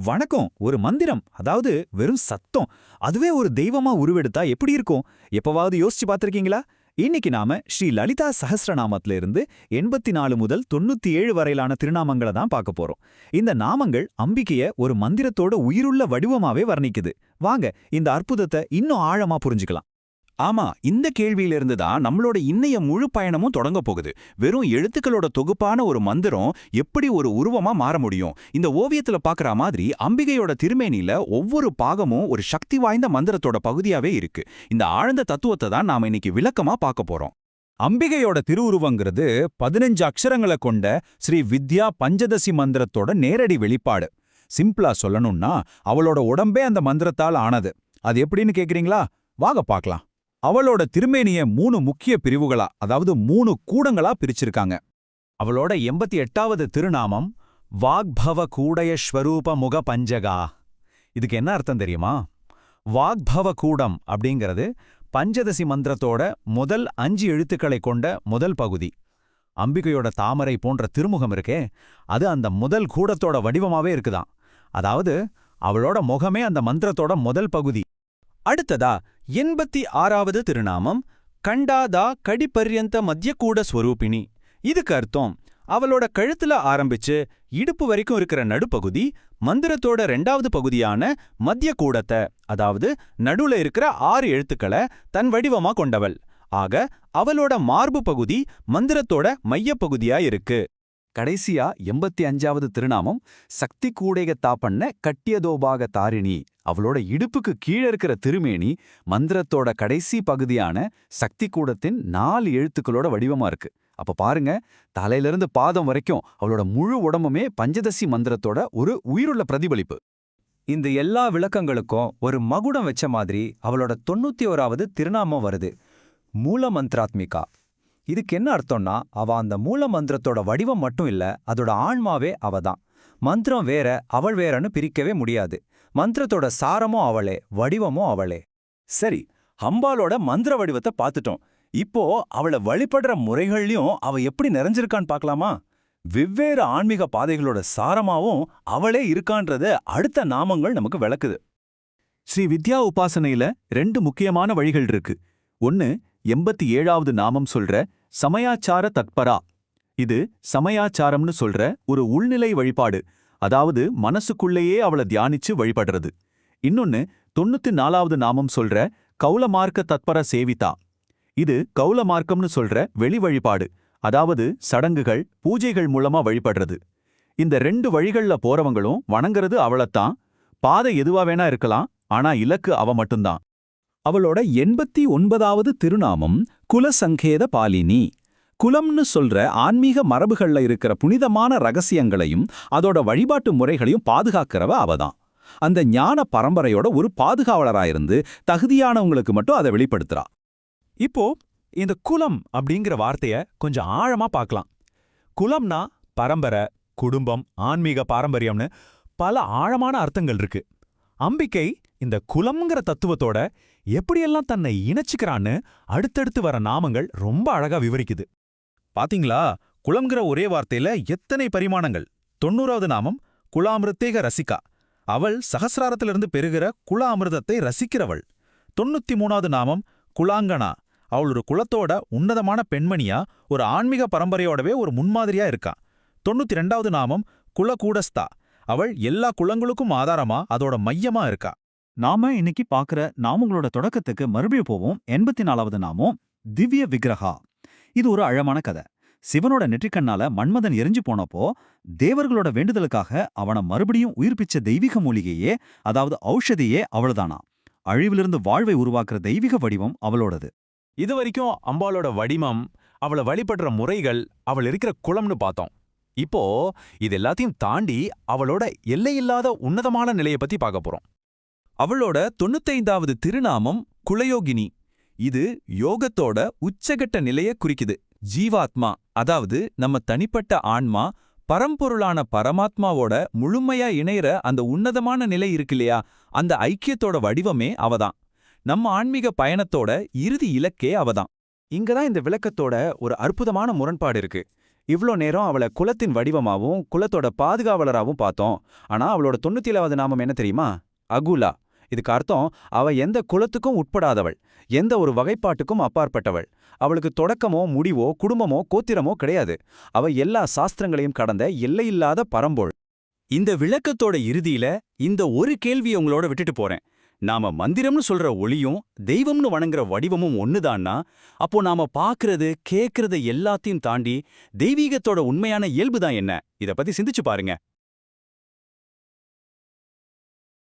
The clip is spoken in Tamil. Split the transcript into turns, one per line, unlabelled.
வணக்கம். ஒரு மந்திரம், அதாவது வெறும் சத்தம், அதுவே ஒரு தெய்வமா உருவெடுத்தா எப்படி இருக்கும்? எப்பவாவது யோசிச்சு பார்த்திருக்கீங்களா? இன்னைக்கு நாம ஸ்ரீ லலிதா சஹஸ்ரநாமத்துல இருந்து 84 முதல் 97 வரையிலான திருநாமங்களை தான் பார்க்க போறோம். இந்த நாமங்கள் அம்பிகைய ஒரு மந்திரத்தோட உயிருள்ள வடிவமாவே வர்ணிக்குது. வாங்க இந்த அற்புதத்தை இன்னும் ஆழமா புரிஞ்சுக்கலாம்.
ஆமா, இந்த கேள்வியிலிருந்து தான் நம்மளோட இன்னைய முழு பயணமும் தொடங்க போகுது. வெறும் எழுத்துக்களோட தொகுப்பான ஒரு மந்திரம் எப்படி ஒரு உருவமா மாற முடியும்? இந்த ஓவியத்துல பாக்குற மாதிரி அம்பிகையோட திருமேனில ஒவ்வொரு பாகமும் ஒரு சக்தி வாய்ந்த மந்திரத்தோட பகுதியாவே இருக்கு. இந்த ஆழ்ந்த தத்துவத்தை தான் நாம இன்னைக்கு விளக்கமா பார்க்க போறோம்.
அம்பிகையோட திருவுருவங்கிறது 15 அக்ஷரங்களை கொண்ட ஸ்ரீ வித்யா பஞ்சதசி மந்திரத்தோட நேரடி வெளிப்பாடு. சிம்பிளா சொல்லணும்னா அவளோட உடம்பே அந்த மந்திரத்தால் ஆனது. அது எப்படின்னு கேக்குறீங்களா? வாங்க பார்க்கலாம். அவளோட திருமேனிய 3 முக்கிய பிரிவுகளா, அதாவது 3 கூடங்களா பிரிச்சிருக்காங்க. அவளோட 88வது திருநாமம் வாக்பவ கூடய ஸ்வரூப முக பஞ்சகா. இதுக்கு என்ன அர்த்தம் தெரியுமா? வாக்பவ கூடம் அப்படிங்கிறது பஞ்சதசி மந்திரத்தோட முதல் 5 எழுத்துக்களை கொண்ட முதல் பகுதி. அம்பிகையோட தாமரை போன்ற திருமுகம் இருக்கே, அது அந்த முதல் கூடத்தோட வடிவமாவே இருக்குதாம். அதாவது அவளோட முகமே அந்த மந்திரத்தோட முதல் பகுதி.
அடுத்ததா 86வது திருநாமம் கண்டாதா கடிபர்யந்த மத்தியகூட ஸ்வரூபிணி. இதுக்கு அர்த்தம் அவளோட கழுத்துல ஆரம்பிச்சு இடுப்பு வரைக்கும் இருக்கிற நடுப்பகுதி மந்திரத்தோட 2வது பகுதியான மத்திய கூடத்தை, அதாவது நடுவுல இருக்கிற 6 எழுத்துக்களை தன் வடிவமா கொண்டவள். ஆக அவளோட மார்பு பகுதி மந்திரத்தோட மையப்பகுதியா இருக்கு.
கடைசியா 85வது திருநாமம் சக்தி கூடேக தாப்பண்ண கட்டியதோபாக தாரிணி. அவளோட இடுப்புக்கு கீழே இருக்கிற திருமேனி மந்திரத்தோட கடைசி பகுதியான சக்தி கூடத்தின் 4 எழுத்துக்களோட வடிவமா இருக்கு. அப்ப பாருங்க, தலையிலிருந்து பாதம் வரைக்கும் அவளோட முழு உடம்புமே பஞ்சதசி மந்திரத்தோட ஒரு உயிருள்ள பிரதிபலிப்பு.
இந்த எல்லா விளக்கங்களுக்கும் ஒரு மகுடம் வச்ச மாதிரி அவளோட 91வது திருநாமம் வருது, மூல மந்திராத்மிகா. இதுக்கு என்ன அர்த்தம்னா, அவ அந்த மூல மந்திரத்தோட வடிவம் மட்டும் இல்ல, அதோட ஆன்மாவே அவதான். மந்திரம் வேற, அவள் வேறன்னு பிரிக்கவே முடியாது. மந்திரத்தோட சாரமும் அவளே, வடிவமும் அவளே.
சரி, அம்பாலோட மந்திர வடிவத்தை பார்த்துட்டோம். இப்போ அவளை வழிபடுற முறைகள்லயும் அவ எப்படி நிறைஞ்சிருக்கான்னு பார்க்கலாமா? வெவ்வேறு ஆன்மீக பாதைகளோட சாரமாவும் அவளே இருக்கான்றத அடுத்த நாமங்கள் நமக்கு விளக்குது.
ஸ்ரீ வித்யா உபாசனையில 2 முக்கியமான வழிகள் இருக்கு. ஒன்னு 87வது நாமம் சொல்ற சமயாச்சார தத்பரா. இது சமயாச்சாரம்னு சொல்ற ஒரு உள்நிலை வழிபாடு, அதாவது மனசுக்குள்ளேயே அவளை தியானிச்சு வழிபடுறது. இன்னொன்னு 94வது நாமம் சொல்ற கௌலமார்க்க தத்பர சேவிதா. இது கௌலமார்க்கம்னு சொல்ற வெளி வழிபாடு, அதாவது சடங்குகள் பூஜைகள் மூலமா வழிபடுறது. இந்த 2 வழிகள்ல போறவங்களும் வணங்குறது அவளைத்தான். பாதை எதுவா வேணா இருக்கலாம், ஆனா இலக்கு அவ மட்டும்தான். அவளோட 89வது திருநாமம் குலசங்கேத பாலினி. குலம்னு சொல்ற ஆன்மீக மரபுகள்ல இருக்கிற புனிதமான ரகசியங்களையும் அதோட வழிபாட்டு முறைகளையும் பாதுகாக்கிறவ அவதான். அந்த ஞான பரம்பரையோட ஒரு பாதுகாவலராயிருந்து தகுதியானவங்களுக்கு மட்டும் அதை வெளிப்படுத்துறா.
இப்போ இந்த குலம் அப்படிங்கிற வார்த்தைய கொஞ்சம் ஆழமா பார்க்கலாம். குலம்னா பரம்பரை, குடும்பம், ஆன்மீக பாரம்பரியம்னு பல ஆழமான அர்த்தங்கள் இருக்கு. அம்பிகை இந்த குலம்ங்கிற தத்துவத்தோட எப்படியெல்லாம் தன்னை இணைச்சிக்கிறான்னு அடுத்தடுத்து வர நாமங்கள் ரொம்ப அழகா விவரிக்குது.
பாத்தீங்களா, குலம்ங்கிற ஒரே வார்த்தையில எத்தனை பரிமாணங்கள். 90வது நாமம் குலாமிருத்தேக ரசிகா. அவள் சகசிராரத்திலிருந்து பெறுகிற குல அமிர்தத்தை ரசிக்கிறவள். 93வது நாமம் குலாங்கனா. அவள் ஒரு குலத்தோட உன்னதமான பெண்மணியா, ஒரு ஆன்மீக பரம்பரையோடவே ஒரு முன்மாதிரியா இருக்கா. 92வது நாமம் குலகூடஸ்தா. அவள் எல்லா குலங்களுக்கும் ஆதாரமா, அதோட மையமா இருக்கா. நாம இன்னைக்கு பார்க்குற நாமங்களோட தொடக்கத்துக்கு மறுபடியும் போவோம். 84வது நாமம் திவ்ய விக்கிரகா. இது ஒரு அழமான கதை. சிவனோட நெற்றிக்கண்ணால மன்மதன் எரிஞ்சு போனப்போ தேவர்களோட வேண்டுதலுக்காக அவனை மறுபடியும் உயிர்ப்பிச்ச தெய்வீக மூலிகையே, அதாவது ஔஷதியே அவள்தானா. அழிவிலிருந்து வாழ்வை உருவாக்குற தெய்வீக வடிவம் அவளோடது.
இது வரைக்கும் அம்பாலோட வடிவம், அவளை வழிபடுற முறைகள், அவள் இருக்கிற குலம்னு பார்த்தோம். இப்போ இது எல்லாத்தையும் தாண்டி அவளோட எல்லையில்லாத உன்னதமான நிலையை பத்தி பார்க்க போறோம். அவளோட 95வது திருநாமம் குலயோகினி. இது யோகத்தோட உச்சகட்ட நிலையை குறிக்குது. ஜீவாத்மா, அதாவது நம்ம தனிப்பட்ட ஆன்மா பரம்பொருளான பரமாத்மாவோட முழுமையா இணையிற அந்த உன்னதமான நிலை இருக்குல்லையா, அந்த ஐக்கியத்தோட வடிவமே அவதான். நம்ம ஆன்மீக பயணத்தோட இறுதி இலக்கே அவதான். இங்கதான் இந்த விளக்கத்தோட ஒரு அற்புதமான முரண்பாடு இருக்கு.
இவ்ளோ நேரம் அவளை குலத்தின் வடிவமாவும் குலத்தோட பாதுகாவலராவும் பார்த்தோம். ஆனா அவளோட 97வது நாமம் என்ன தெரியுமா? அகுலா. இதுக்கு அர்த்தம் அவ எந்த குலத்துக்கும் உட்படாதவள், எந்த ஒரு வகைப்பாட்டுக்கும் அப்பாற்பட்டவள். அவளுக்கு தொடக்கமோ முடிவோ குடும்பமோ கோத்திரமோ கிடையாது. அவ எல்லா சாஸ்திரங்களையும் கடந்த எல்லையில்லாத பரம்பொருள். இந்த விளக்கத்தோட இறுதியில இந்த ஒரு கேள்வியை உங்களோட விட்டுட்டு போறேன். நாம மந்திரம்னு சொல்ற ஒளியும் தெய்வம்னு வணங்குற வடிவமும் ஒண்ணுதான்னா, அப்போ நாம பாக்குறது கேக்குறது எல்லாத்தையும் தாண்டி தெய்வீகத்தோட உண்மையான இயல்புதான் என்ன? இத பத்தி சிந்திச்சு பாருங்க.